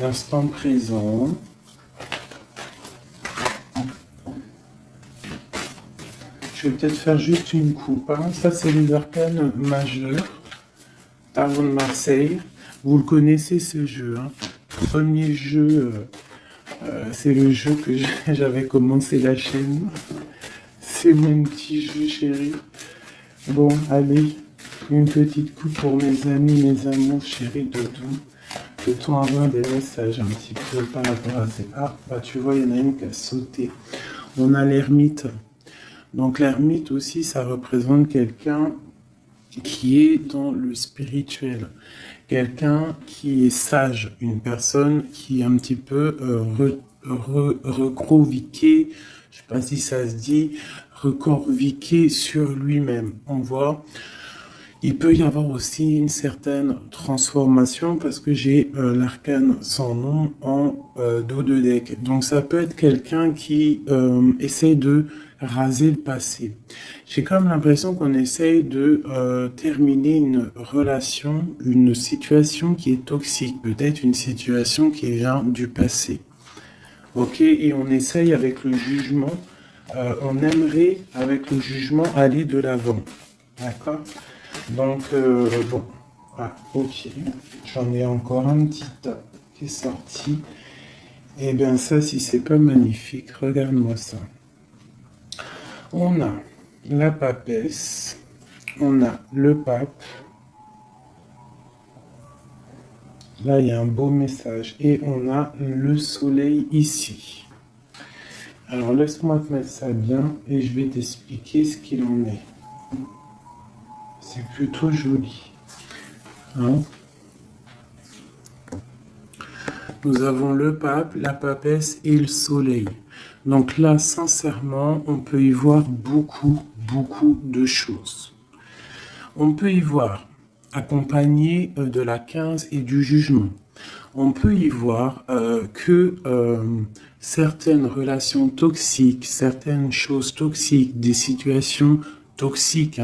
l'instant présent. Je vais peut-être faire juste une coupe. Hein. Ça, c'est les arcanes majeurs. Tarot de Marseille. Vous le connaissez, ce jeu. Hein. Premier jeu, c'est le jeu que j'avais commencé la chaîne. C'est mon petit jeu, chéri. Bon, allez, une petite coupe pour mes amis, mes amours, chéris, doudou. Peut-on avoir des messages un petit peu par rapport à ces... Ah, bah tu vois, il y en a une qui a sauté. On a l'ermite. Donc l'ermite aussi, ça représente quelqu'un qui est dans le spirituel. Quelqu'un qui est sage. Une personne qui est un petit peu recroviquée, je sais pas si ça se dit, recorviqué sur lui-même. On voit... Il peut y avoir aussi une certaine transformation parce que j'ai l'arcane sans nom en dos de deck. Donc ça peut être quelqu'un qui essaie de raser le passé. J'ai comme l'impression qu'on essaye de terminer une relation, une situation qui est toxique, peut-être une situation qui vient du passé. Ok, et on essaye avec le jugement, on aimerait avec le jugement aller de l'avant. D'accord ? Donc, bon, ah, ok, j'en ai encore un petit tas qui est sorti. Et bien ça, si c'est pas magnifique, regarde-moi ça. On a la papesse, on a le pape. Là, il y a un beau message. Et on a le soleil ici. Alors, laisse-moi te mettre ça bien et je vais t'expliquer ce qu'il en est. C'est plutôt joli. Hein? Nous avons le pape, la papesse et le soleil. Donc là, sincèrement, on peut y voir beaucoup de choses. On peut y voir accompagné de la 15 et du jugement. On peut y voir que certaines relations toxiques, certaines choses toxiques, des situations toxiques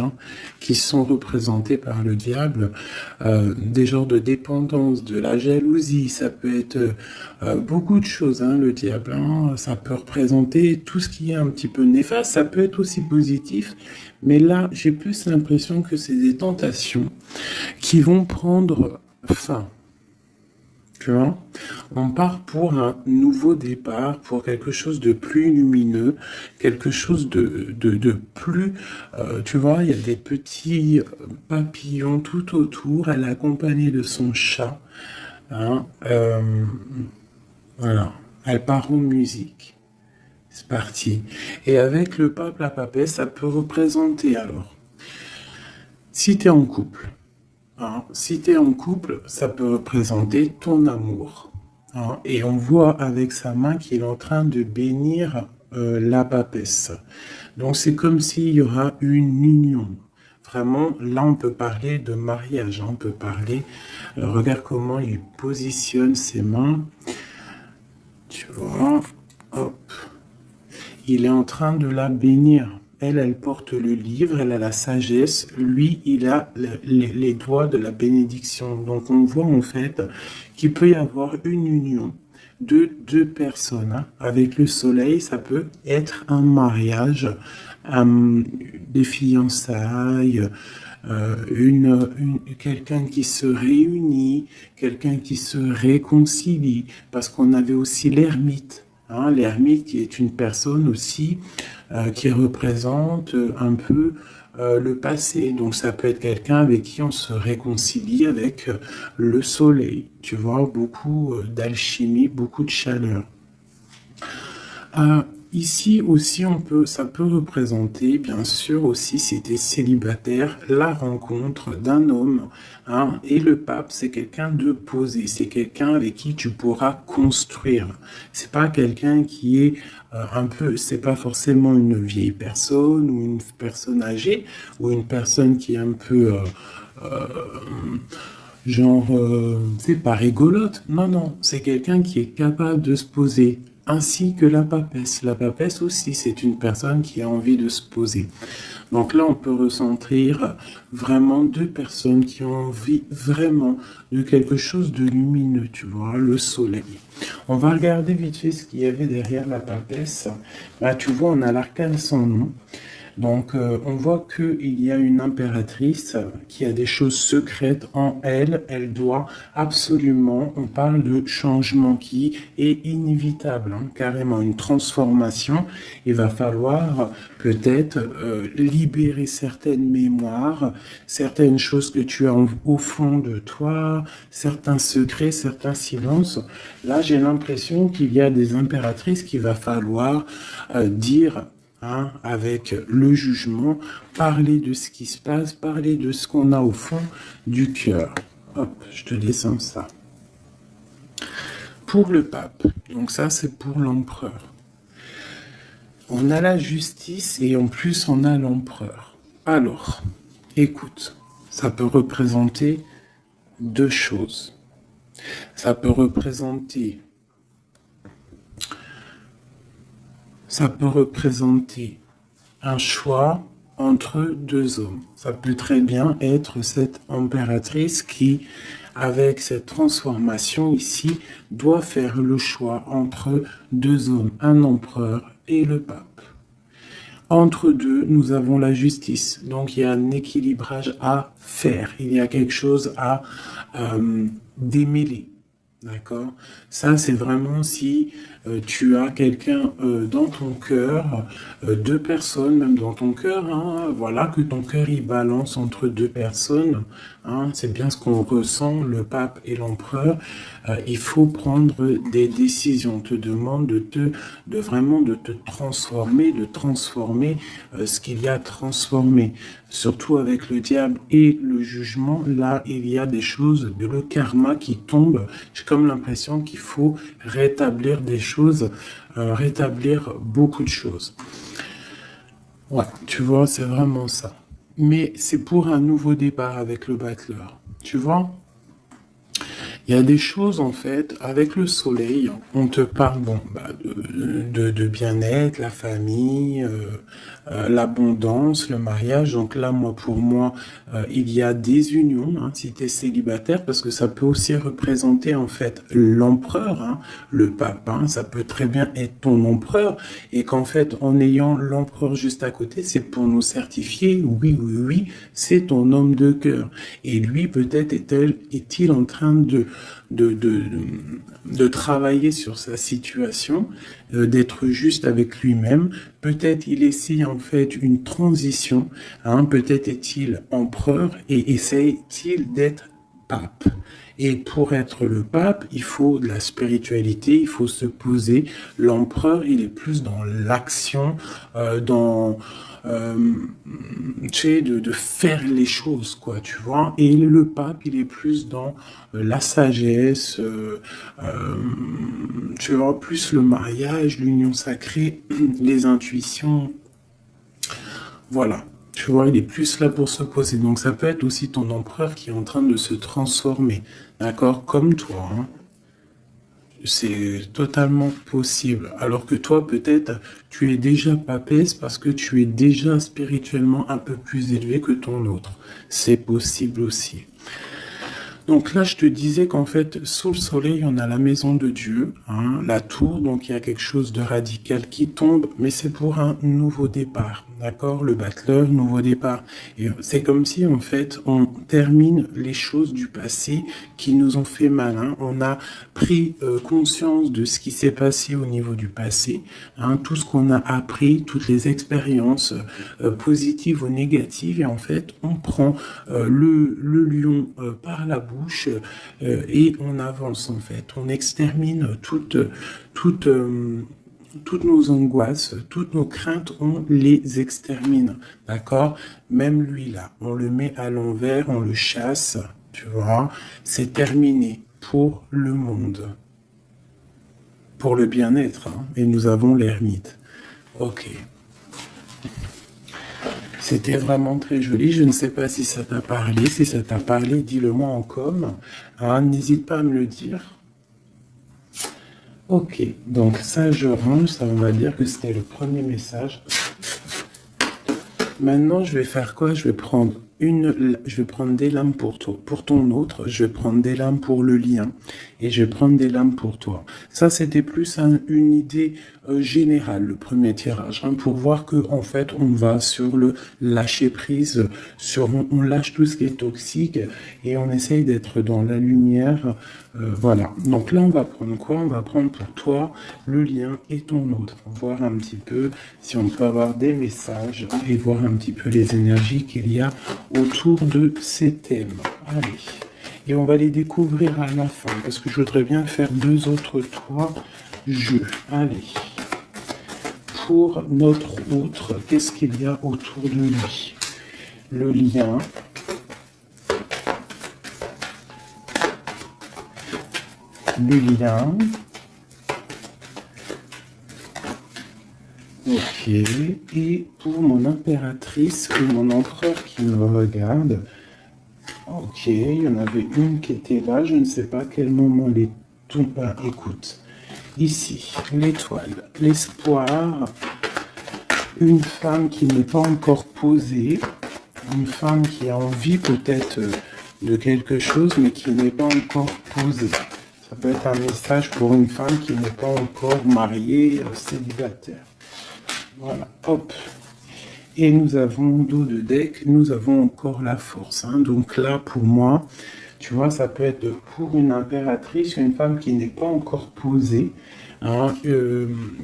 qui sont représentées par le diable, des genres de dépendance, de la jalousie, ça peut être beaucoup de choses, le diable, ça peut représenter tout ce qui est un petit peu néfaste, ça peut être aussi positif, mais là j'ai plus l'impression que c'est des tentations qui vont prendre fin. Tu vois, on part pour un nouveau départ, pour quelque chose de plus lumineux, quelque chose de plus... tu vois, il y a des petits papillons tout autour. Elle est accompagnée de son chat. Voilà, elle part en musique. C'est parti. Et avec le pape, la papesse, ça peut représenter alors. Si tu es en couple, si tu es en couple, ça peut représenter ton amour. Et on voit avec sa main qu'il est en train de bénir la papesse. Donc c'est comme s'il y aura une union. Vraiment, là on peut parler de mariage. On peut parler... regarde comment il positionne ses mains. Tu vois, hop. Il est en train de la bénir. Elle porte le livre, elle a la sagesse. Lui, il a les doigts de la bénédiction. Donc, on voit en fait qu'il peut y avoir une union de deux personnes. Avec le soleil, ça peut être un mariage, des fiançailles, quelqu'un qui se réunit, quelqu'un qui se réconcilie. Parce qu'on avait aussi l'ermite. L'ermite qui est une personne aussi qui représente un peu le passé. Donc ça peut être quelqu'un avec qui on se réconcilie avec le soleil. Tu vois, beaucoup d'alchimie, beaucoup de chaleur. Ici aussi, ça peut représenter, bien sûr aussi, si tu es célibataire, la rencontre d'un homme. Et le pape, c'est quelqu'un de posé, c'est quelqu'un avec qui tu pourras construire. C'est pas quelqu'un qui est c'est pas forcément une vieille personne ou une personne âgée ou une personne qui est un peu c'est pas rigolote. Non, c'est quelqu'un qui est capable de se poser ainsi que la papesse. La papesse aussi, c'est une personne qui a envie de se poser. Donc là, on peut ressentir vraiment deux personnes qui ont envie vraiment de quelque chose de lumineux, tu vois, le soleil. On va regarder vite fait ce qu'il y avait derrière la papesse. Là, tu vois, on a l'arcane sans nom. Donc, on voit qu'il y a une impératrice qui a des choses secrètes en elle. Elle doit absolument, on parle de changement qui est inévitable, hein, carrément une transformation. Il va falloir peut-être libérer certaines mémoires, certaines choses que tu as au fond de toi, certains secrets, certains silences. Là, j'ai l'impression qu'il y a des impératrices qu'il va falloir dire... Hein, avec le jugement, parler de ce qui se passe, parler de ce qu'on a au fond du cœur. Hop, je te descends ça. Pour le pape, donc ça c'est pour l'empereur. On a la justice et en plus on a l'empereur. Alors, écoute, ça peut représenter deux choses. Ça peut représenter un choix entre deux hommes. Ça peut très bien être cette impératrice qui, avec cette transformation ici, doit faire le choix entre deux hommes, un empereur et le pape. Entre deux, nous avons la justice. Donc, il y a un équilibrage à faire. Il y a quelque chose à démêler. D'accord? Ça, c'est vraiment si tu as quelqu'un dans ton cœur, deux personnes même dans ton cœur, hein, voilà, que ton cœur il balance entre deux personnes, hein, c'est bien ce qu'on ressent, le pape et l'empereur. Il faut prendre des décisions. On te demande vraiment de te transformer, de transformer ce qu'il y a à transformer. Surtout avec le diable et le jugement, là, il y a des choses, le karma qui tombe. J'ai comme l'impression qu'il faut rétablir des choses, rétablir beaucoup de choses. Ouais, tu vois, c'est vraiment ça. Mais c'est pour un nouveau départ avec le battleur. Tu vois? Il y a des choses, en fait, avec le soleil, on te parle de bien-être, la famille, l'abondance, le mariage. Donc là, pour moi, il y a des unions, hein, si tu es célibataire, parce que ça peut aussi représenter, en fait, l'empereur, hein, le pape. Hein, ça peut très bien être ton empereur, et qu'en fait, en ayant l'empereur juste à côté, c'est pour nous certifier, oui, c'est ton homme de cœur. Et lui, peut-être est-il en train de travailler sur sa situation, d'être juste avec lui-même. Peut-être il essaie en fait une transition, hein, peut-être est-il empereur et essaie-t-il d'être pape. Et pour être le pape, il faut de la spiritualité, il faut se poser. L'empereur, il est plus dans l'action, tu sais, de faire les choses, quoi, tu vois. Et le pape, il est plus dans la sagesse, tu vois, plus le mariage, l'union sacrée, les intuitions. Voilà. Tu vois, il est plus là pour se poser. Donc, ça peut être aussi ton empereur qui est en train de se transformer. D'accord? Comme toi, hein. C'est totalement possible. Alors que toi, peut-être, tu es déjà papesse parce que tu es déjà spirituellement un peu plus élevé que ton autre. C'est possible aussi. Donc là, je te disais qu'en fait, sous le soleil, on a la maison de Dieu, hein, la tour, donc il y a quelque chose de radical qui tombe, mais c'est pour un nouveau départ, d'accord? Le battleur, nouveau départ. Et c'est comme si, en fait, on termine les choses du passé qui nous ont fait mal, hein. On a pris conscience de ce qui s'est passé au niveau du passé, hein, tout ce qu'on a appris, toutes les expériences positives ou négatives, et en fait, on prend le lion par la bouche et on avance en fait. On extermine toutes nos angoisses, toutes nos craintes, on les extermine, d'accord? Même lui là, on le met à l'envers, on le chasse, tu vois? C'est terminé pour le monde, pour le bien-être, hein? Et nous avons l'ermite. Ok. C'était vraiment très joli. Je ne sais pas si ça t'a parlé. Si ça t'a parlé, dis-le moi en com. Hein, n'hésite pas à me le dire. Ok, donc ça je range, ça on va dire que c'était le premier message. Maintenant, je vais faire quoi? Je vais prendre des lames pour toi, pour ton autre. Je vais prendre des lames pour le lien et je vais prendre des lames pour toi. Ça, c'était plus une idée générale, le premier tirage, hein, pour voir que en fait, on va sur le lâcher prise, on lâche tout ce qui est toxique et on essaye d'être dans la lumière. Voilà. Donc là, on va prendre quoi? On va prendre pour toi le lien et ton autre. Voir un petit peu si on peut avoir des messages et voir un petit peu les énergies qu'il y a autour de ces thèmes. Allez. Et on va les découvrir à la fin parce que je voudrais bien faire 2 autres jeux. Allez. Pour notre autre, qu'est-ce qu'il y a autour de lui? Le lien. Le lien. Ok, et pour mon impératrice ou mon empereur qui me regarde, ok, il y en avait une qui était là, je ne sais pas à quel moment elle est tout bas. Écoute, ici, l'étoile, l'espoir, une femme qui n'est pas encore posée, une femme qui a envie peut-être de quelque chose, mais qui n'est pas encore posée. Ça peut être un message pour une femme qui n'est pas encore mariée, célibataire. Voilà, hop. Et nous avons dos de deck, nous avons encore la force. Hein. Donc là, pour moi, tu vois, ça peut être pour une impératrice, une femme qui n'est pas encore posée, hein,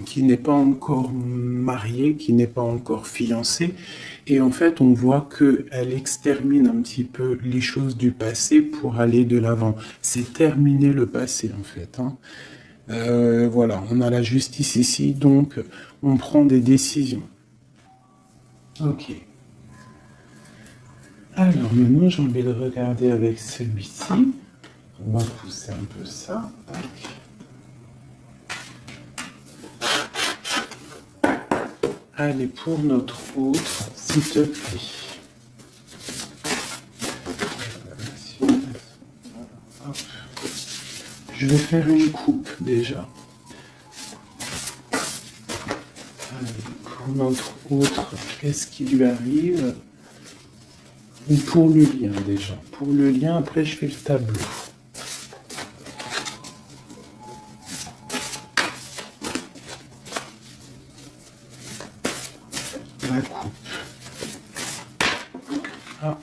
qui n'est pas encore mariée, qui n'est pas encore fiancée. Et en fait, on voit qu'elle extermine un petit peu les choses du passé pour aller de l'avant. C'est terminer le passé, en fait. Hein. Voilà, on a la justice ici, donc on prend des décisions. Ok. Alors maintenant, j'ai envie de regarder avec celui-ci. On va pousser un peu ça. Tac. Allez, pour notre autre, s'il te plaît. Je vais faire une coupe déjà. Pour notre autre, qu'est-ce qui lui arrive? Ou pour le lien déjà. Pour le lien, après je fais le tableau. La coupe. Ah.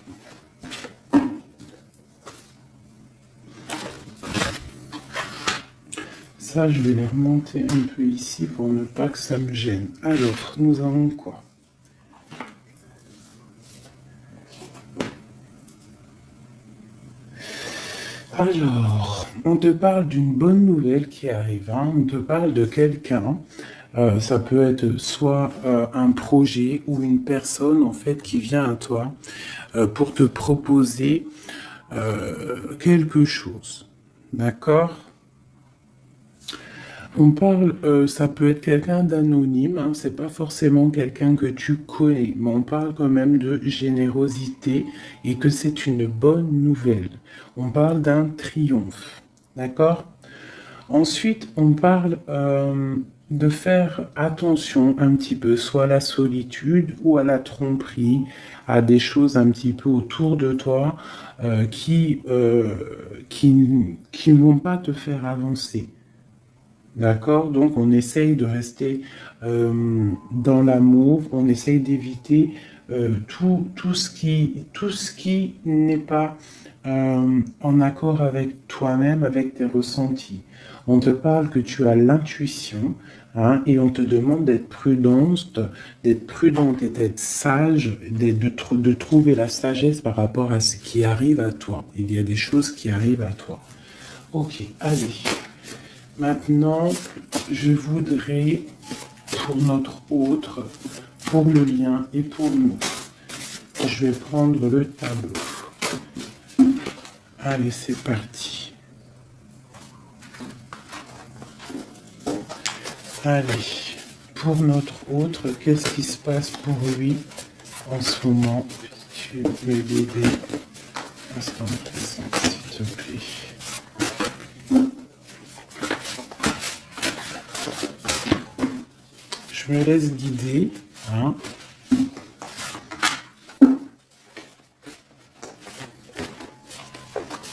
Ça, je vais les remonter un peu ici pour ne pas que ça me gêne. Alors, nous avons quoi? Alors, on te parle d'une bonne nouvelle qui arrive. Hein. On te parle de quelqu'un. Ça peut être soit un projet ou une personne en fait qui vient à toi pour te proposer quelque chose. D'accord? On parle, ça peut être quelqu'un d'anonyme, hein, c'est pas forcément quelqu'un que tu connais, mais on parle quand même de générosité et que c'est une bonne nouvelle. On parle d'un triomphe, d'accord? Ensuite, on parle de faire attention un petit peu, soit à la solitude ou à la tromperie, à des choses un petit peu autour de toi qui ne vont pas te faire avancer. D'accord? Donc, on essaye de rester dans l'amour, on essaye d'éviter tout ce qui n'est pas en accord avec toi-même, avec tes ressentis. On te parle que tu as l'intuition, hein, et on te demande d'être prudente et d'être sage, de trouver la sagesse par rapport à ce qui arrive à toi. Il y a des choses qui arrivent à toi. Ok, allez. Maintenant, je voudrais, pour notre autre, pour le lien et pour nous, je vais prendre le tableau. Allez, c'est parti. Allez, pour notre autre, qu'est-ce qui se passe pour lui en ce moment? Tu peux l'aider. Instant présent, s'il te plaît. je me laisse guider. Hein.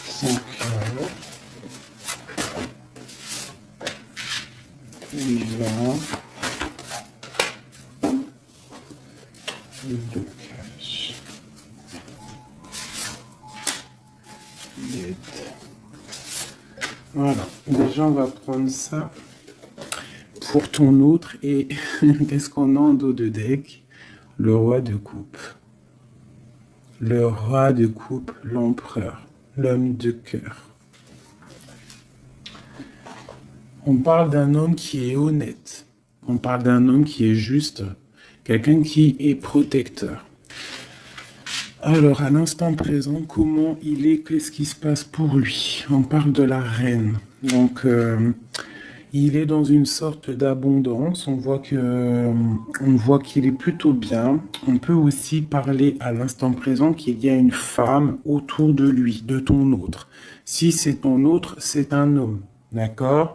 Son cœur. Il va. Le blocage. L'aide. Voilà. Déjà, on va prendre ça pour ton autre. Et qu'est-ce qu'on a en dos de deck? Le roi de coupe. Le roi de coupe, l'empereur, l'homme de cœur. On parle d'un homme qui est honnête. On parle d'un homme qui est juste. Quelqu'un qui est protecteur. Alors, à l'instant présent, comment il est? Qu'est-ce qui se passe pour lui? On parle de la reine. Donc, il est dans une sorte d'abondance. On voit qu'il est plutôt bien. On peut aussi parler à l'instant présent qu'il y a une femme autour de lui, de ton autre. Si c'est ton autre, c'est un homme. D'accord?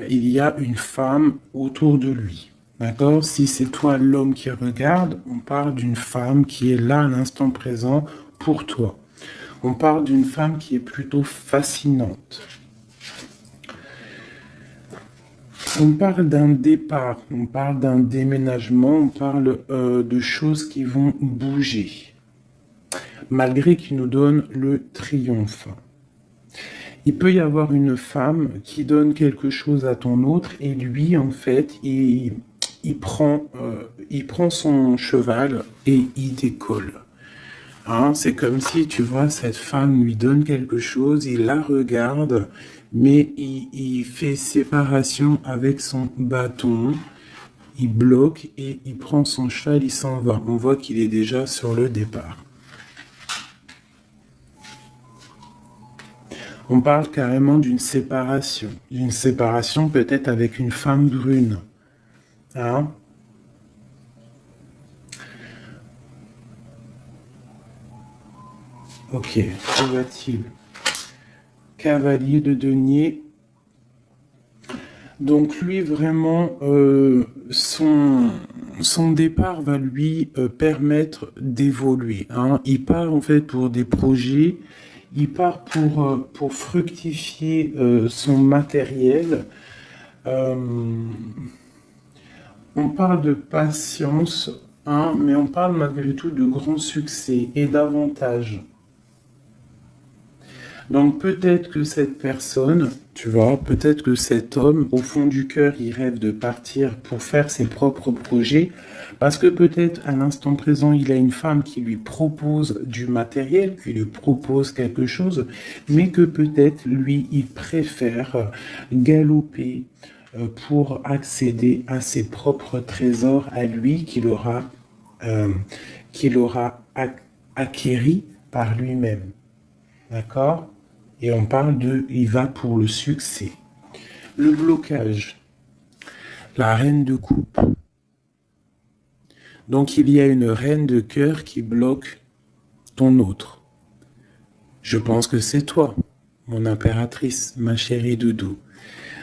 Il y a une femme autour de lui. D'accord? Si c'est toi l'homme qui regarde, on parle d'une femme qui est là à l'instant présent pour toi. On parle d'une femme qui est plutôt fascinante. On parle d'un départ, on parle d'un déménagement, on parle de choses qui vont bouger. Malgré qu'il nous donne le triomphe. Il peut y avoir une femme qui donne quelque chose à ton autre et lui, en fait, il prend son cheval et il décolle. Hein, c'est comme si, tu vois, cette femme lui donne quelque chose, il la regarde, mais il fait séparation avec son bâton, il bloque et il prend son cheval, il s'en va. On voit qu'il est déjà sur le départ. On parle carrément d'une séparation peut-être avec une femme brune. Hein? Ok, où va-t-il? Cavalier de denier. Donc lui, vraiment, son départ va lui permettre d'évoluer. Hein. Il part en fait pour des projets. Il part pour fructifier son matériel. On parle de patience, hein, mais on parle malgré tout de grand succès et d'avantages. Donc peut-être que cette personne, tu vois, peut-être que cet homme, au fond du cœur, il rêve de partir pour faire ses propres projets, parce que peut-être à l'instant présent, il a une femme qui lui propose du matériel, qui lui propose quelque chose, mais que peut-être lui, il préfère galoper pour accéder à ses propres trésors à lui qu'il aura acquéris par lui-même. D'accord? Et on parle il va pour le succès. Le blocage. La reine de coupe. Donc il y a une reine de cœur qui bloque ton autre. Je pense que c'est toi, mon impératrice, ma chérie doudou.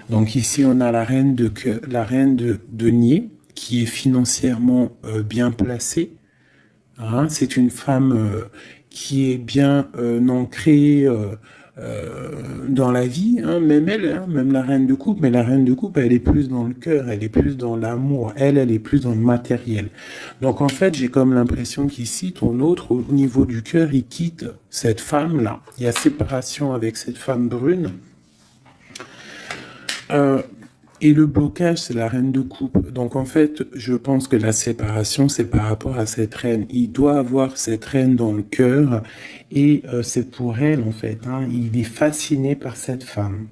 Donc ici on a la reine de cœur, la reine de denier qui est financièrement bien placée. Hein, c'est une femme qui est bien ancrée dans la vie, hein, même elle, hein, même la reine de coupe, mais la reine de coupe, elle est plus dans le cœur, elle est plus dans l'amour, elle est plus dans le matériel. Donc en fait, j'ai comme l'impression qu'ici, ton autre, au niveau du cœur, il quitte cette femme-là. Il y a séparation avec cette femme brune. Et le blocage, c'est la reine de coupe. Donc en fait, je pense que la séparation, c'est par rapport à cette reine. Il doit avoir cette reine dans le cœur et c'est pour elle en fait. Hein. Il est fasciné par cette femme.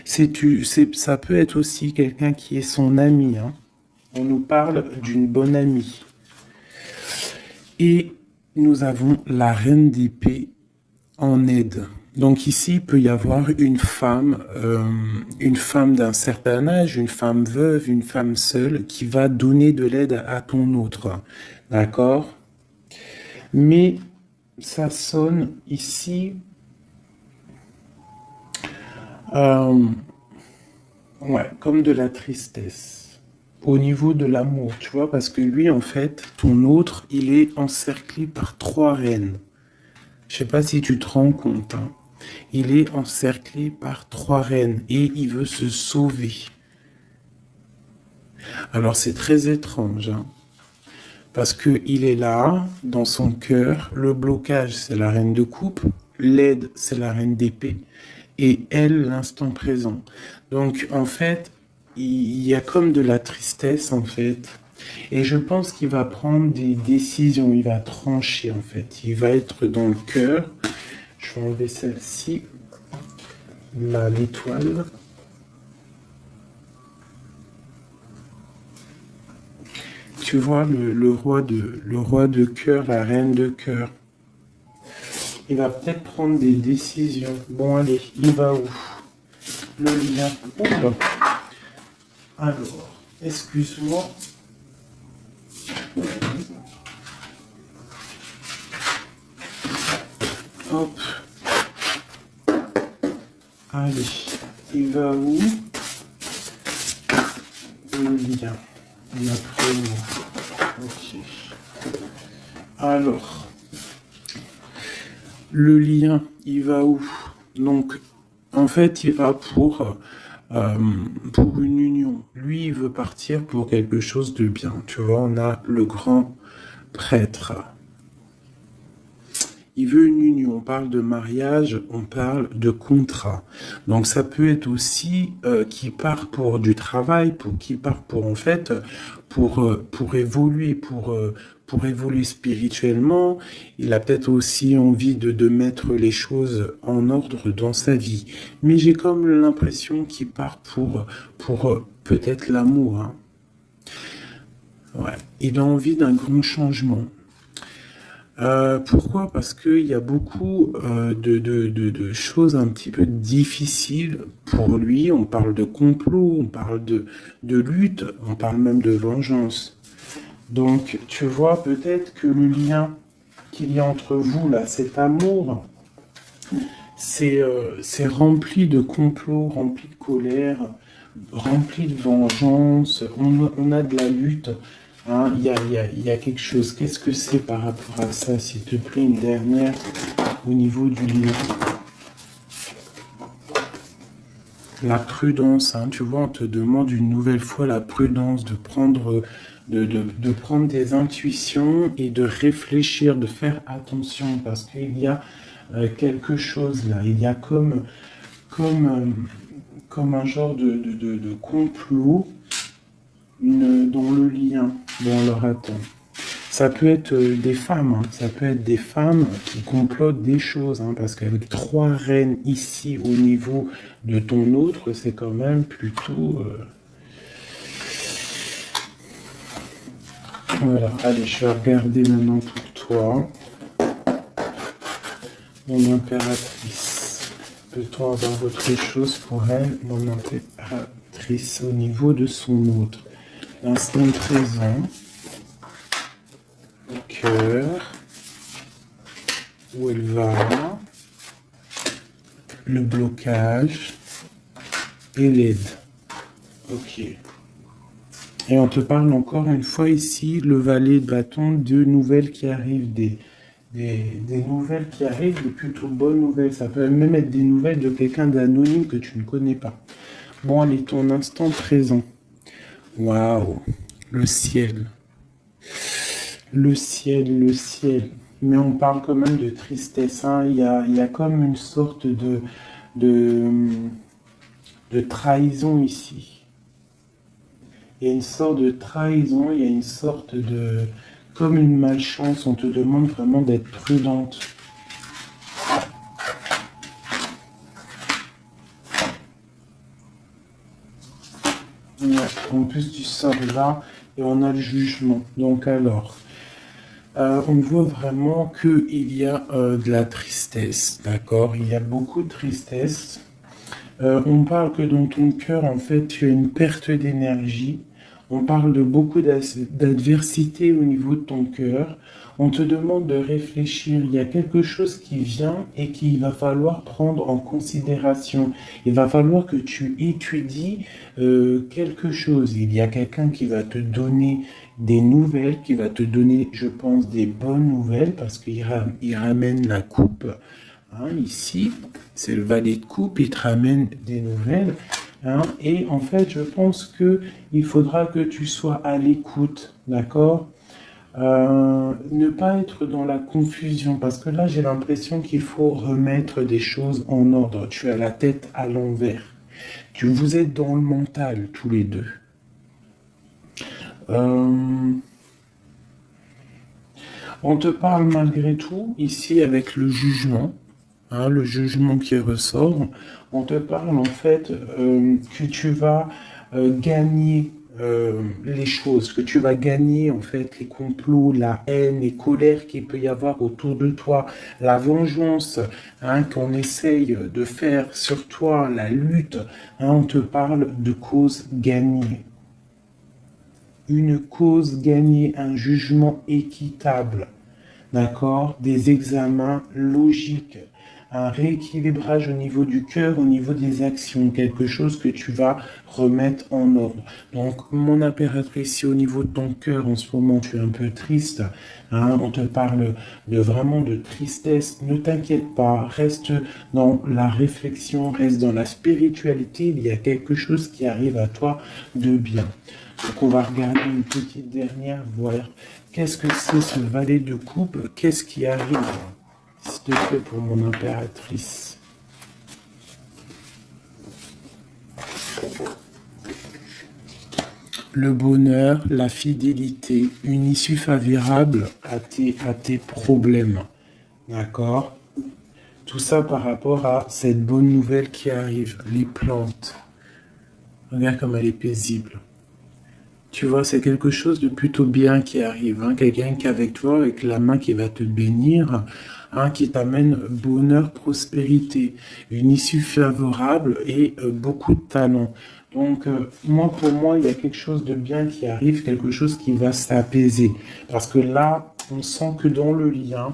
Ça peut être aussi quelqu'un qui est son ami. Hein. On nous parle d'une bonne amie. Et nous avons la reine d'épée en aide. Donc ici, il peut y avoir une femme d'un certain âge, une femme veuve, une femme seule, qui va donner de l'aide à ton autre. D'accord? Mais ça sonne ici... ouais, comme de la tristesse. au niveau de l'amour, tu vois, parce que lui, en fait, ton autre, il est encerclé par 3 reines. Je sais pas si tu te rends compte, hein. Il est encerclé par 3 reines et il veut se sauver. Alors c'est très étrange, hein, parce que il est là, dans son cœur, le blocage, c'est la reine de coupe, l'aide, c'est la reine d'épée, et elle, l'instant présent. Donc, en fait, il y a comme de la tristesse, en fait, et je pense qu'il va prendre des décisions, il va trancher, en fait. Il va être dans le cœur. Je vais enlever celle-ci, l'étoile. Tu vois, le roi de cœur, la reine de cœur. Il va peut-être prendre des décisions. Bon, allez, il va où? Le lien. Oula. Alors, excuse-moi. Hop. Allez, il va où? Le lien. On a pris. Ok. Alors, le lien, il va où? Donc, en fait, il va pour une union. Lui, il veut partir pour quelque chose de bien. Tu vois, on a le grand prêtre. Il veut une union. On parle de mariage, on parle de contrat. Donc, ça peut être aussi qui part pour du travail, qui part pour, en fait, pour évoluer, pour évoluer spirituellement. Il a peut-être aussi envie de mettre les choses en ordre dans sa vie. Mais j'ai comme l'impression qu'il part pour peut-être l'amour, hein. Ouais. Il a envie d'un grand changement. Pourquoi? Parce qu'il y a beaucoup de choses un petit peu difficiles pour lui. On parle de complot, on parle de lutte, on parle même de vengeance. Donc, tu vois, peut-être que le lien qu'il y a entre vous, là, cet amour, c'est rempli de complots, rempli de colère, rempli de vengeance. On a de la lutte. Hein, il y a quelque chose. Qu'est-ce que c'est par rapport à ça, s'il te plaît, une dernière au niveau du lien? La prudence, hein, tu vois, on te demande une nouvelle fois la prudence de prendre, de prendre des intuitions et de réfléchir, de faire attention, parce qu'il y a quelque chose là. Il y a comme un genre de complot dans le lien. Bon, alors attends. Ça peut être des femmes, hein. Ça peut être des femmes qui complotent des choses, hein, parce qu'avec 3 reines ici au niveau de ton autre, c'est quand même plutôt... Voilà, allez, je vais regarder maintenant pour toi. Mon impératrice. Peut-on avoir autre chose pour elle, mon impératrice, au niveau de son autre? L'instant présent. Cœur, où elle va, le blocage et l'aide. Ok. Et on te parle encore une fois ici, le valet de bâton, de nouvelles qui arrivent, des nouvelles qui arrivent, de plutôt bonnes nouvelles. Ça peut même être des nouvelles de quelqu'un d'anonyme que tu ne connais pas. Bon, allez, ton instant présent. Waouh, le ciel. Le ciel, le ciel. Mais on parle quand même de tristesse, hein. Il y a comme une sorte de trahison ici. Il y a une sorte de trahison, il y a une sorte de... Comme une malchance, on te demande vraiment d'être prudente. Ouais, en plus du sort là, et on a le jugement. Donc alors... on voit vraiment qu'il y a de la tristesse, d'accord? Il y a beaucoup de tristesse. On parle que dans ton cœur, en fait, tu as une perte d'énergie. On parle de beaucoup d'adversité au niveau de ton cœur. On te demande de réfléchir. Il y a quelque chose qui vient et qu'il va falloir prendre en considération. Il va falloir que tu étudies quelque chose. Il y a quelqu'un qui va te donner des nouvelles, qui va te donner, je pense, des bonnes nouvelles parce qu'il ramène la coupe. Hein, ici, c'est le valet de coupe, il te ramène des nouvelles. Hein, et en fait, je pense que il faudra que tu sois à l'écoute, d'accord? Ne pas être dans la confusion, parce que là, j'ai l'impression qu'il faut remettre des choses en ordre. Tu as la tête à l'envers. Vous êtes dans le mental, tous les deux. On te parle malgré tout, ici, avec le jugement. Hein, le jugement qui ressort, on te parle en fait que tu vas gagner les choses, que tu vas gagner en fait les complots, la haine, les colères qu'il peut y avoir autour de toi, la vengeance hein, qu'on essaye de faire sur toi, la lutte. Hein, on te parle de cause gagnée. Une cause gagnée, un jugement équitable, d'accord, des examens logiques, un rééquilibrage au niveau du cœur, au niveau des actions, quelque chose que tu vas remettre en ordre. Donc, mon impératrice, si au niveau de ton cœur, en ce moment, tu es un peu triste, hein, on te parle vraiment de tristesse, ne t'inquiète pas, reste dans la réflexion, reste dans la spiritualité, il y a quelque chose qui arrive à toi de bien. Donc, on va regarder une petite dernière, voir qu'est-ce que c'est ce valet de coupe, qu'est-ce qui arrive, s'il te plaît, pour mon impératrice. Le bonheur, la fidélité, une issue favorable à tes problèmes. D'accord? Tout ça par rapport à cette bonne nouvelle qui arrive, les plantes. Regarde comme elle est paisible. Tu vois, c'est quelque chose de plutôt bien qui arrive. Hein? Quelqu'un qui est avec toi, avec la main qui va te bénir, hein, qui t'amène bonheur, prospérité, une issue favorable et beaucoup de talent. Donc, pour moi, il y a quelque chose de bien qui arrive, quelque chose qui va s'apaiser. Parce que là, on sent que dans le lien,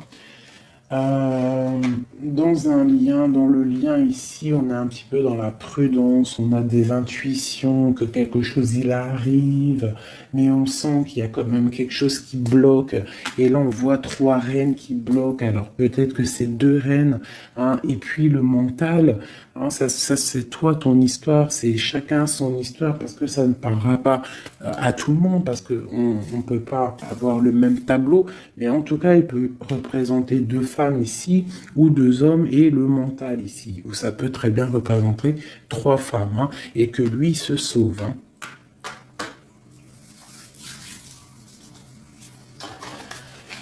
dans le lien ici, on est un petit peu dans la prudence, on a des intuitions que quelque chose il arrive, mais on sent qu'il y a quand même quelque chose qui bloque. Et là, on voit 3 reines qui bloquent. Alors peut-être que c'est 2 reines, hein, et puis le mental, hein, ça c'est toi, ton histoire, c'est chacun son histoire, parce que ça ne parlera pas à tout le monde, parce qu'on ne peut pas avoir le même tableau, mais en tout cas, il peut représenter 2 femmes ici, ou 2 hommes, et le mental ici, ou ça peut très bien représenter 3 femmes, hein, et que lui se sauve. Hein.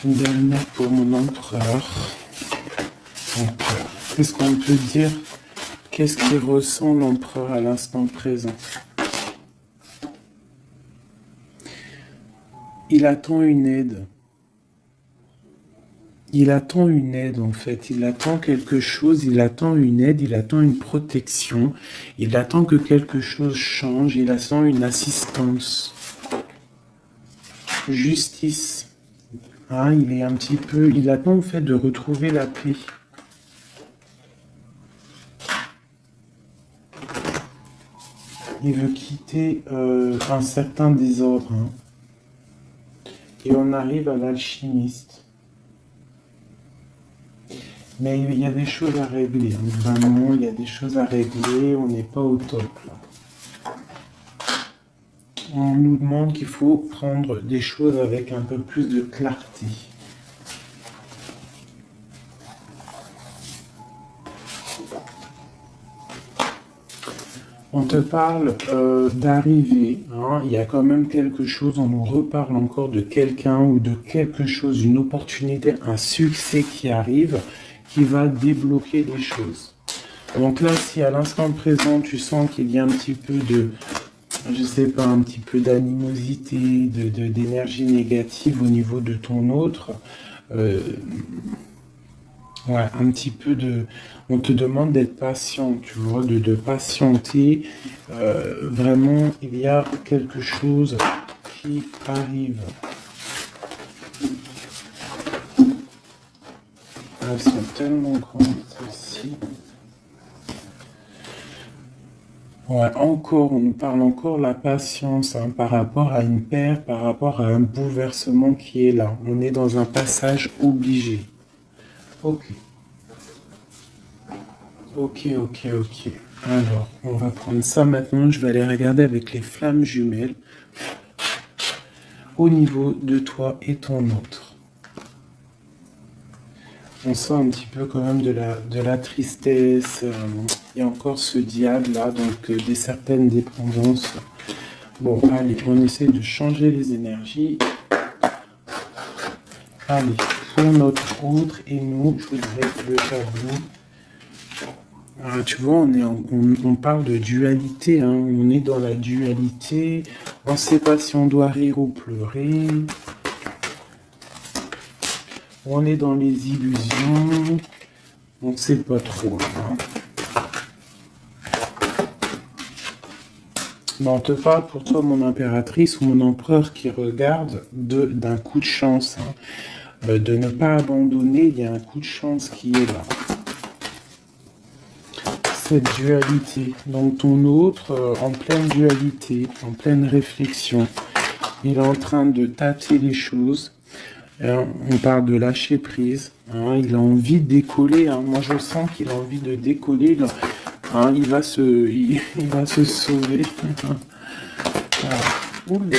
Une dernière pour mon empereur. Qu'est-ce qu'on peut dire? Qu'est-ce qu'il ressent l'empereur à l'instant présent? Il attend une aide. Il attend une aide en fait, il attend quelque chose, il attend une aide, il attend une protection, il attend que quelque chose change, il attend une assistance. Justice. Hein, il est un petit peu, il attend en fait de retrouver la paix. Il veut quitter un certain désordre. Hein. Et on arrive à l'alchimiste. Mais il y a des choses à régler. Hein. Vraiment, il y a des choses à régler. On n'est pas au top. Là. On nous demande qu'il faut prendre des choses avec un peu plus de clarté. On te parle d'arriver, hein. Il y a quand même quelque chose, on nous reparle encore de quelqu'un ou de quelque chose, une opportunité, un succès qui arrive, qui va débloquer les choses. Donc là, si à l'instant présent, tu sens qu'il y a un petit peu de, je sais pas, un petit peu d'animosité, d'énergie négative au niveau de ton autre, ouais, un petit peu de... On te demande d'être patient, tu vois, de patienter. Vraiment, il y a quelque chose qui arrivent. Elles sont tellement grandes, celles-ci. Ouais, encore, on nous parle encore la patience hein, par rapport à une paire, par rapport à un bouleversement qui est là. On est dans un passage obligé. Ok. Ok. Alors, on va prendre ça maintenant. Je vais aller regarder avec les flammes jumelles au niveau de toi et ton autre. On sent un petit peu quand même de la tristesse. Il y a encore ce diable là, donc des certaines dépendances. Bon, allez, on essaie de changer les énergies. Allez, pour notre autre et nous, je voudrais le tableau. Tu vois, on parle de dualité, hein. On est dans la dualité. On ne sait pas si on doit rire ou pleurer. On est dans les illusions. On ne sait pas trop. Hein. Mais on te parle pour toi, mon impératrice ou mon empereur qui regarde d'un coup de chance. Hein. De ne pas abandonner, il y a un coup de chance qui est là. Cette dualité. Donc ton autre, en pleine dualité, en pleine réflexion, il est en train de tâter les choses. On parle de lâcher prise. Hein, il a envie de décoller. Hein. Moi, je sens qu'il a envie de décoller. Là. Hein, il va se sauver. Oula.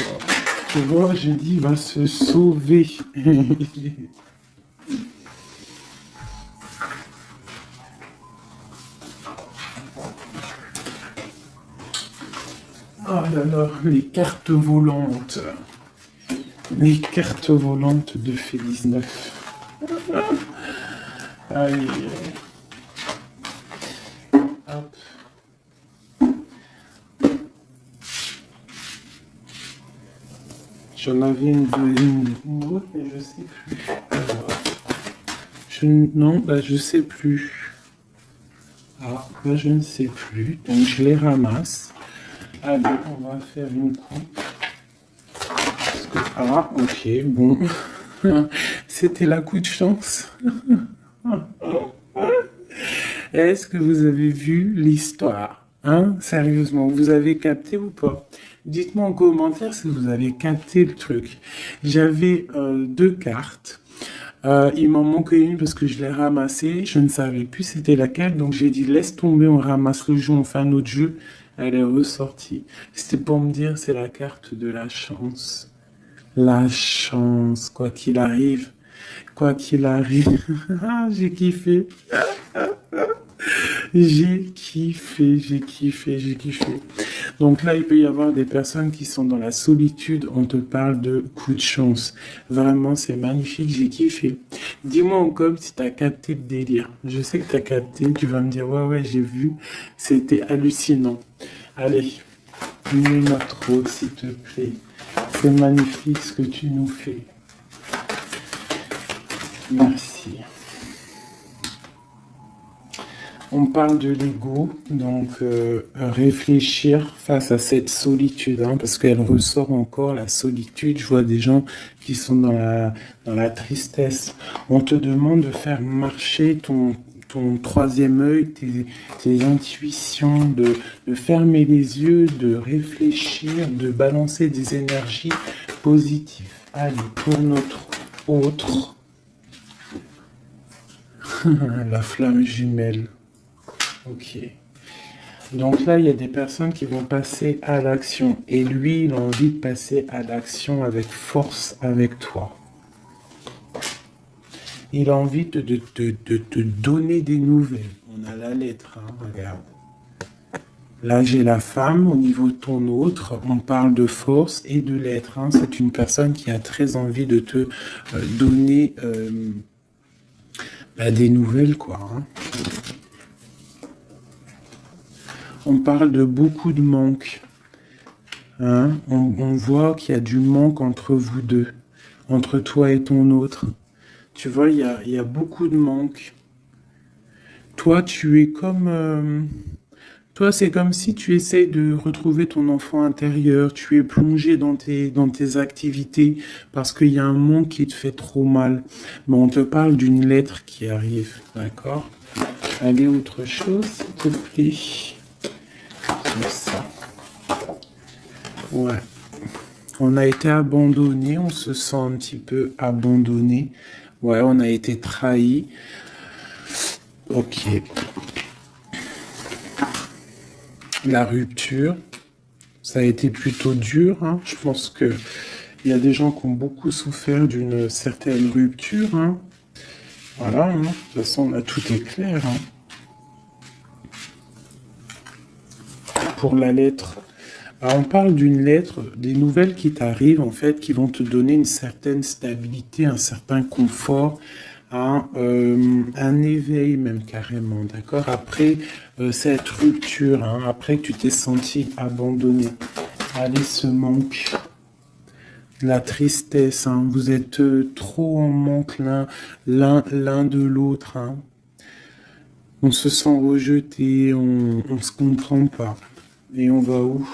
Tu vois, j'ai dit, il va se sauver. Oh là là, les cartes volantes. Les cartes volantes de Félix 9. Allez. Hop. J'en avais une autre, mais je sais plus. Alors, je sais plus. Ah, je ne sais plus. Donc je les ramasse. Allez, on va faire une coupe. Ah, ok, bon. C'était la coup de chance. Est-ce que vous avez vu l'histoire? Hein? Sérieusement, vous avez capté ou pas? Dites-moi en commentaire si vous avez capté le truc. J'avais 2 cartes. Il m'en manquait une parce que je l'ai ramassée. Je ne savais plus c'était laquelle. Donc j'ai dit laisse tomber, on ramasse le jeu, on fait un autre jeu. Elle est ressortie. C'était pour me dire c'est la carte de la chance. La chance, quoi qu'il arrive. Quoi qu'il arrive. J'ai kiffé. J'ai kiffé. Donc là, il peut y avoir des personnes qui sont dans la solitude. On te parle de coup de chance. Vraiment, c'est magnifique. J'ai kiffé. Dis-moi en com si t'as capté le délire. Je sais que t'as capté. Tu vas me dire, ouais, j'ai vu. C'était hallucinant. Allez, mets-moi trop, s'il te plaît. C'est magnifique ce que tu nous fais. Merci. On parle de l'ego, donc réfléchir face à cette solitude, hein, parce qu'elle ressort encore, la solitude. Je vois des gens qui sont dans la tristesse. On te demande de faire marcher ton troisième œil, tes intuitions, de fermer les yeux, de réfléchir, de balancer des énergies positives. Allez, pour notre autre, la flamme jumelle. Ok. Donc là, il y a des personnes qui vont passer à l'action. Et lui, il a envie de passer à l'action avec force avec toi. Il a envie de te donner des nouvelles. On a la lettre, hein, regarde. Là, j'ai la femme. Au niveau de ton autre, on parle de force et de lettre. Hein. C'est une personne qui a très envie de te donner des nouvelles, quoi. Hein. On parle de beaucoup de manque. Hein? On voit qu'il y a du manque entre vous deux, entre toi et ton autre. Tu vois, il y a beaucoup de manque. Toi, tu es comme Toi, c'est comme si tu essayes de retrouver ton enfant intérieur, tu es plongé dans tes activités parce qu'il y a un monde qui te fait trop mal. Mais on te parle d'une lettre qui arrive, d'accord? Allez, autre chose, s'il te plaît. C'est ça. Ouais. On a été abandonné, on se sent un petit peu abandonné. Ouais, on a été trahi. Ok. La rupture, ça a été plutôt dur, hein. Je pense que il y a des gens qui ont beaucoup souffert d'une certaine rupture, hein. Voilà, hein. De toute façon, là, tout est clair, hein. Pour la lettre, on parle d'une lettre, des nouvelles qui t'arrivent, en fait, qui vont te donner une certaine stabilité, un certain confort, un éveil même carrément, d'accord? Après cette rupture, hein, après que tu t'es senti abandonné, allez, ce manque, la tristesse, hein, vous êtes trop en manque l'un de l'autre, hein. On se sent rejeté, on se comprend pas. Et on va où?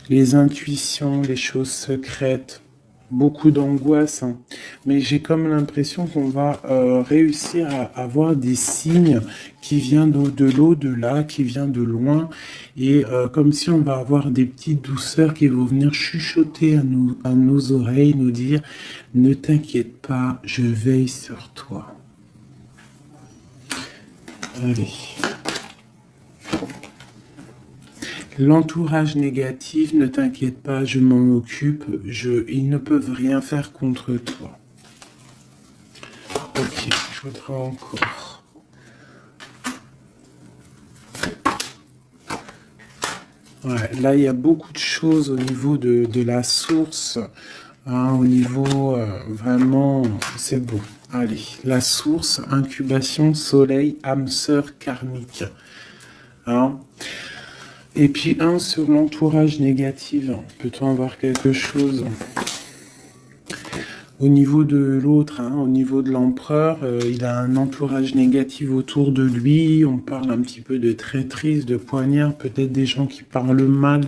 Les intuitions, les choses secrètes, beaucoup d'angoisse, hein. Mais j'ai comme l'impression qu'on va réussir à avoir des signes qui viennent de l'au-delà, qui viennent de loin, et comme si on va avoir des petites douceurs qui vont venir chuchoter à nos oreilles, nous dire « Ne t'inquiète pas, je veille sur toi ». Allez. L'entourage négatif, ne t'inquiète pas, je m'en occupe, ils ne peuvent rien faire contre toi. Ok, je voudrais encore. Ouais, là, il y a beaucoup de choses au niveau de la source, hein, au niveau vraiment, c'est beau. Allez, la source, incubation, soleil, âme sœur karmique. Hein. Et puis un sur l'entourage négatif. Peut-on avoir quelque chose au niveau de l'autre, hein, au niveau de l'empereur, il a un entourage négatif autour de lui. On parle un petit peu de traîtrise, de poignard, peut-être des gens qui parlent mal.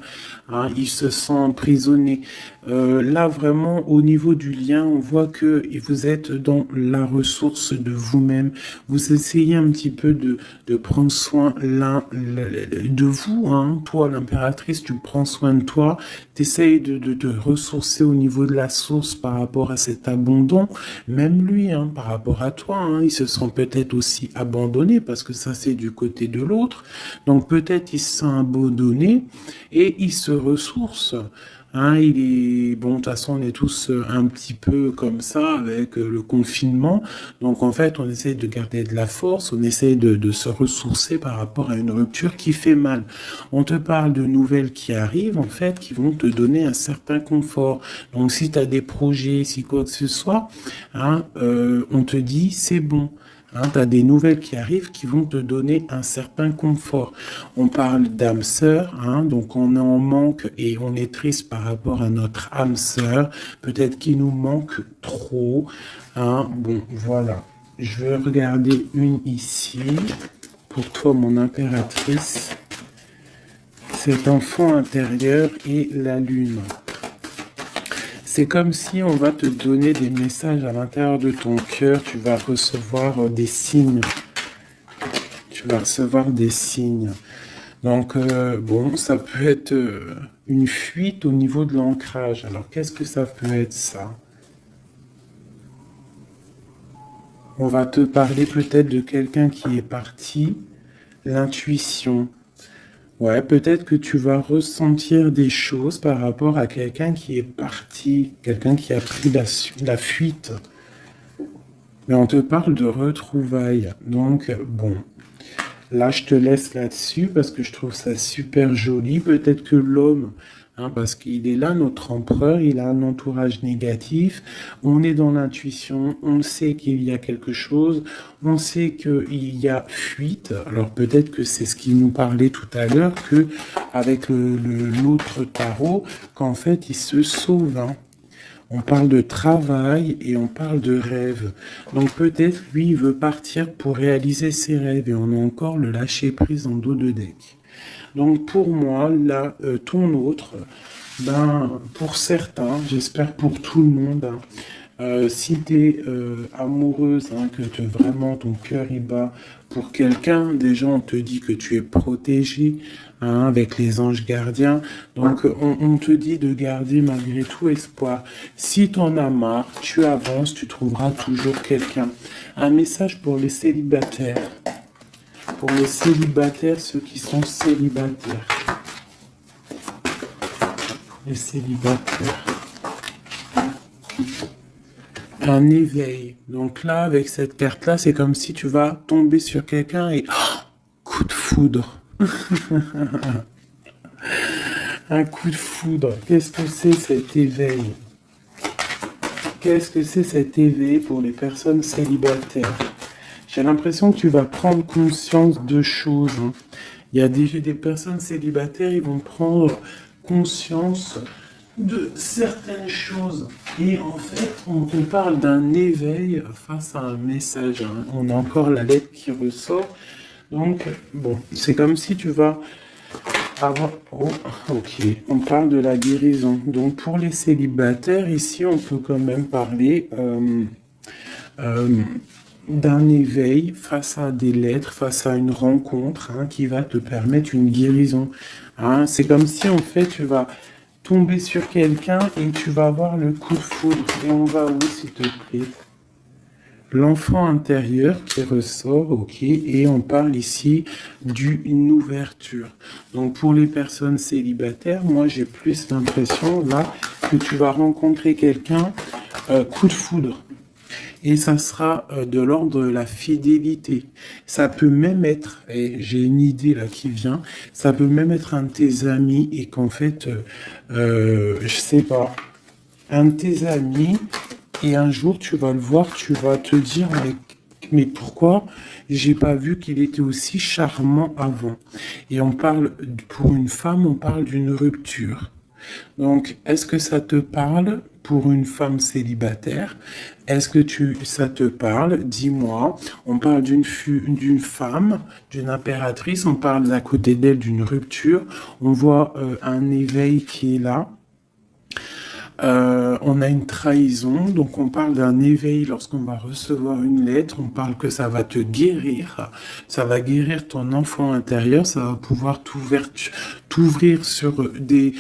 Hein, il se sent emprisonné. Là, vraiment, au niveau du lien, on voit que vous êtes dans la ressource de vous-même. Vous essayez un petit peu de prendre soin de vous. Hein. Toi, l'impératrice, tu prends soin de toi. Tu essayes de te ressourcer au niveau de la source par rapport à cet abandon. Même lui, hein, par rapport à toi, hein, il se sent peut-être aussi abandonné parce que ça, c'est du côté de l'autre. Donc, peut-être il se sent abandonné et il se ressource. Hein, il est bon. De toute façon, on est tous un petit peu comme ça avec le confinement. Donc, en fait, on essaie de garder de la force, on essaie de se ressourcer par rapport à une rupture qui fait mal. On te parle de nouvelles qui arrivent, en fait, qui vont te donner un certain confort. Donc, si tu as des projets, si quoi que ce soit, hein, on te dit c'est bon. Hein, tu as des nouvelles qui arrivent qui vont te donner un certain confort. On parle d'âme sœur, hein, donc on est en manque et on est triste par rapport à notre âme sœur. Peut-être qu'il nous manque trop. Hein. Bon, voilà. Je vais regarder une ici. Pour toi, mon impératrice. Cet enfant intérieur et la lune. C'est comme si on va te donner des messages à l'intérieur de ton cœur. Tu vas recevoir des signes. Tu vas recevoir des signes. Donc, bon, ça peut être une fuite au niveau de l'ancrage. Alors, qu'est-ce que ça peut être, ça? On va te parler peut-être de quelqu'un qui est parti. L'intuition. Ouais, peut-être que tu vas ressentir des choses par rapport à quelqu'un qui est parti, quelqu'un qui a pris la fuite. Mais on te parle de retrouvailles. Donc, bon, là, je te laisse là-dessus parce que je trouve ça super joli. Peut-être que l'homme, hein, parce qu'il est là, notre empereur, il a un entourage négatif. On est dans l'intuition, on sait qu'il y a quelque chose, on sait qu'il y a fuite. Alors peut-être que c'est ce qu'il nous parlait tout à l'heure, que avec l'autre tarot, qu'en fait, il se sauve. Hein. on parle de travail et on parle de rêve. Donc peut-être lui, il veut partir pour réaliser ses rêves et on a encore le lâcher-prise en dos de deck. Donc pour moi, là, ton autre, ben, pour certains, j'espère pour tout le monde, hein, si tu es amoureuse, hein, vraiment ton cœur y bat pour quelqu'un, déjà on te dit que tu es protégée, hein, avec les anges gardiens. Donc on te dit de garder malgré tout espoir. Si tu en as marre, tu avances, tu trouveras toujours quelqu'un. Un message pour les célibataires. Pour les célibataires, ceux qui sont célibataires. Les célibataires. Un éveil. Donc là, avec cette carte-là, c'est comme si tu vas tomber sur quelqu'un et... oh, coup de foudre. Un coup de foudre. Qu'est-ce que c'est cet éveil? Qu'est-ce que c'est cet éveil pour les personnes célibataires? J'ai l'impression que tu vas prendre conscience de choses. Hein. Il y a des personnes célibataires, ils vont prendre conscience de certaines choses. Et en fait, on te parle d'un éveil face à un message. Hein. On a encore la lettre qui ressort. Donc, bon, c'est comme si tu vas avoir... Oh, ok, on parle de la guérison. Donc, pour les célibataires, ici, on peut quand même parler d'un éveil face à des lettres, face à une rencontre, hein, qui va te permettre une guérison. Hein. C'est comme si, en fait, tu vas tomber sur quelqu'un et tu vas avoir le coup de foudre. Et on va où, s'il te plaît? L'enfant intérieur qui ressort, ok, et on parle ici d'une ouverture. Donc pour les personnes célibataires, moi j'ai plus l'impression là que tu vas rencontrer quelqu'un, coup de foudre. Et ça sera de l'ordre de la fidélité. Ça peut même être, et j'ai une idée là qui vient, ça peut même être un de tes amis et qu'en fait, je sais pas, un de tes amis, et un jour tu vas le voir, tu vas te dire, mais pourquoi j'ai pas vu qu'il était aussi charmant avant? Et on parle, pour une femme, on parle d'une rupture. Donc, est-ce que ça te parle pour une femme célibataire? Est-ce que ça te parle? Dis-moi. On parle d'une femme, d'une impératrice. On parle d'à côté d'elle d'une rupture. On voit un éveil qui est là. On a une trahison, donc on parle d'un éveil lorsqu'on va recevoir une lettre, on parle que ça va te guérir, ça va guérir ton enfant intérieur, ça va pouvoir t'ouvrir sur des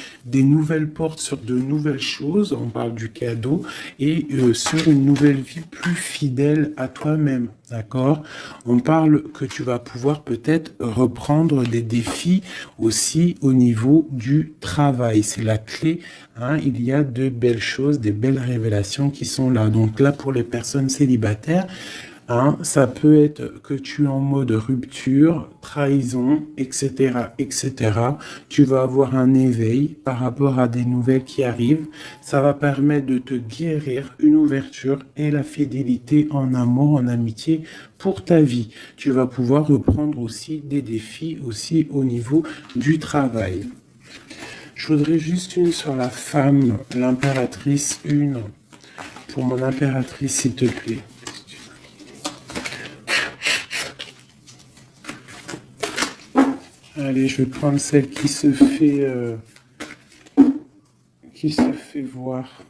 nouvelles portes, sur de nouvelles choses, on parle du cadeau, et sur une nouvelle vie plus fidèle à toi-même, d'accord? On parle que tu vas pouvoir peut-être reprendre des défis aussi au niveau du travail, c'est la clé, hein, il y a de belles choses, des belles révélations qui sont là. Donc là, pour les personnes célibataires, hein, ça peut être que tu es en mode rupture, trahison, etc., etc. Tu vas avoir un éveil par rapport à des nouvelles qui arrivent. Ça va permettre de te guérir, une ouverture et la fidélité en amour, en amitié pour ta vie. Tu vas pouvoir reprendre aussi des défis aussi au niveau du travail. Je voudrais juste une sur la femme, l'impératrice, une. Pour mon impératrice, s'il te plaît. Allez, je vais prendre celle qui se fait voir.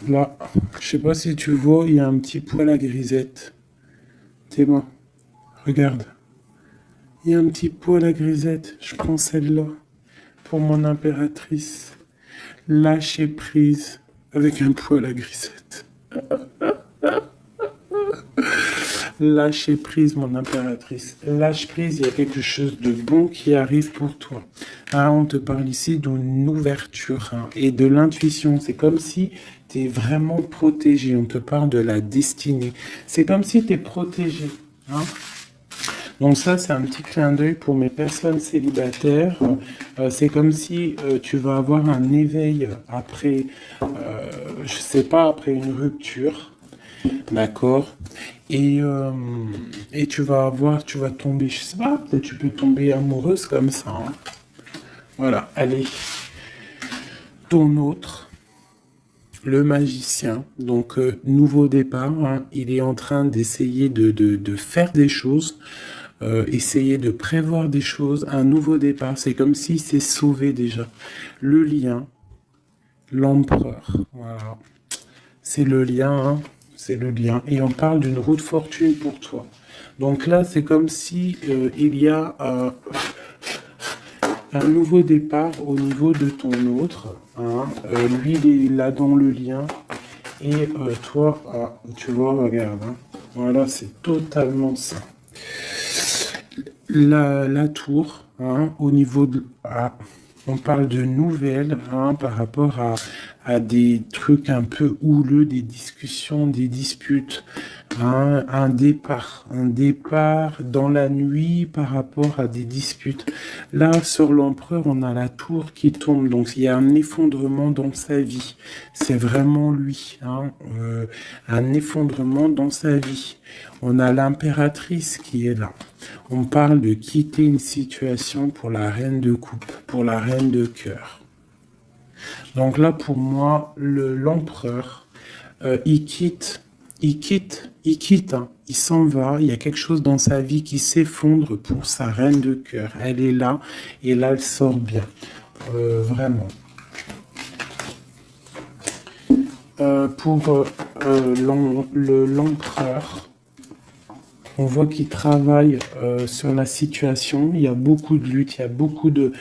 Là, je sais pas si tu vois, il y a un petit poil à grisette. T'es moi. Regarde. Il y a un petit poil à grisette. Je prends celle-là. Pour mon impératrice. Lâcher prise avec un poil à grisette. Lâcher prise, mon impératrice. Lâche prise, il y a quelque chose de bon qui arrive pour toi. Hein, on te parle ici d'une ouverture, hein, et de l'intuition. C'est comme si tu es vraiment protégé. On te parle de la destinée. C'est comme si tu es protégé. Hein. Donc ça, c'est un petit clin d'œil pour mes personnes célibataires. C'est comme si tu vas avoir un éveil après, je sais pas, après une rupture, d'accord. Et tu vas tomber, je sais pas, peut-être tu peux tomber amoureuse comme ça. Hein. Voilà, allez. Ton autre, le magicien, donc nouveau départ, hein, il est en train d'essayer de faire des choses, essayer de prévoir des choses, un nouveau départ, c'est comme s'il s'est sauvé déjà. Le lien, l'empereur, voilà, c'est le lien, hein, c'est le lien, et on parle d'une roue de fortune pour toi. Donc là, c'est comme si il y a un nouveau départ au niveau de ton autre, hein. Lui, il est là dans le lien, et toi, tu vois, regarde, hein. Voilà, c'est totalement ça. La tour, hein, au niveau de... on parle de nouvelles, hein, par rapport à des trucs un peu houleux, des discussions, des disputes, hein, un départ dans la nuit par rapport à des disputes. Là, sur l'empereur, on a la tour qui tombe, donc il y a un effondrement dans sa vie. C'est vraiment lui, hein, un effondrement dans sa vie. On a l'impératrice qui est là. On parle de quitter une situation pour la reine de coupe, pour la reine de cœur. Donc là, pour moi, l'empereur, il quitte, hein, il s'en va. Il y a quelque chose dans sa vie qui s'effondre pour sa reine de cœur. Elle est là, et là, elle sort bien. Vraiment. Pour l'empereur, on voit qu'il travaille sur la situation. Il y a beaucoup de lutte, il y a beaucoup de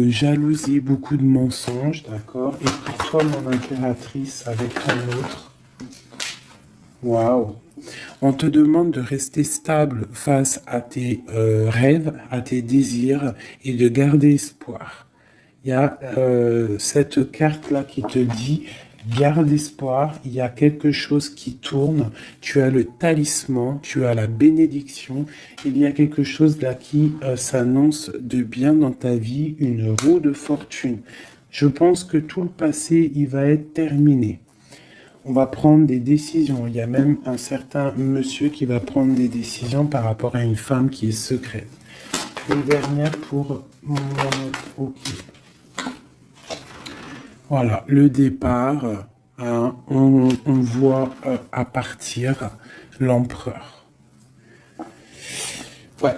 jalousie, beaucoup de mensonges, d'accord. Et pour toi, mon impératrice, avec un autre, waouh. On te demande de rester stable face à tes rêves, à tes désirs, et de garder espoir. Il y a cette carte-là qui te dit... Garde espoir, il y a quelque chose qui tourne, tu as le talisman, tu as la bénédiction, il y a quelque chose là qui s'annonce de bien dans ta vie, une roue de fortune. Je pense que tout le passé, il va être terminé. On va prendre des décisions, il y a même un certain monsieur qui va prendre des décisions par rapport à une femme qui est secrète. Une dernière pour mon ok. Voilà, le départ, hein, on voit à partir l'empereur. Ouais,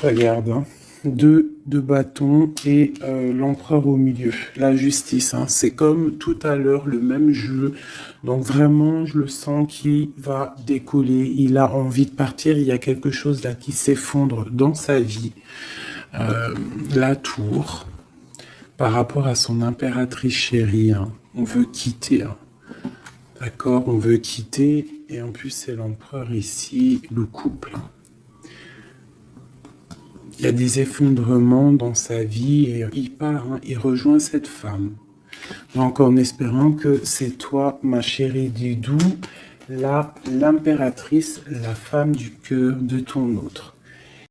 regarde, hein, deux bâtons et l'empereur au milieu. La justice, hein, c'est comme tout à l'heure, le même jeu. Donc vraiment, je le sens qu'il va décoller. Il a envie de partir. Il y a quelque chose là qui s'effondre dans sa vie. La tour... Par rapport à son impératrice chérie, hein, on veut quitter, hein. D'accord, on veut quitter, et en plus c'est l'empereur ici, le couple. Il y a des effondrements dans sa vie, et il part, hein, il rejoint cette femme. Donc en espérant que c'est toi, ma chérie Didou, l'impératrice, la femme du cœur de ton autre.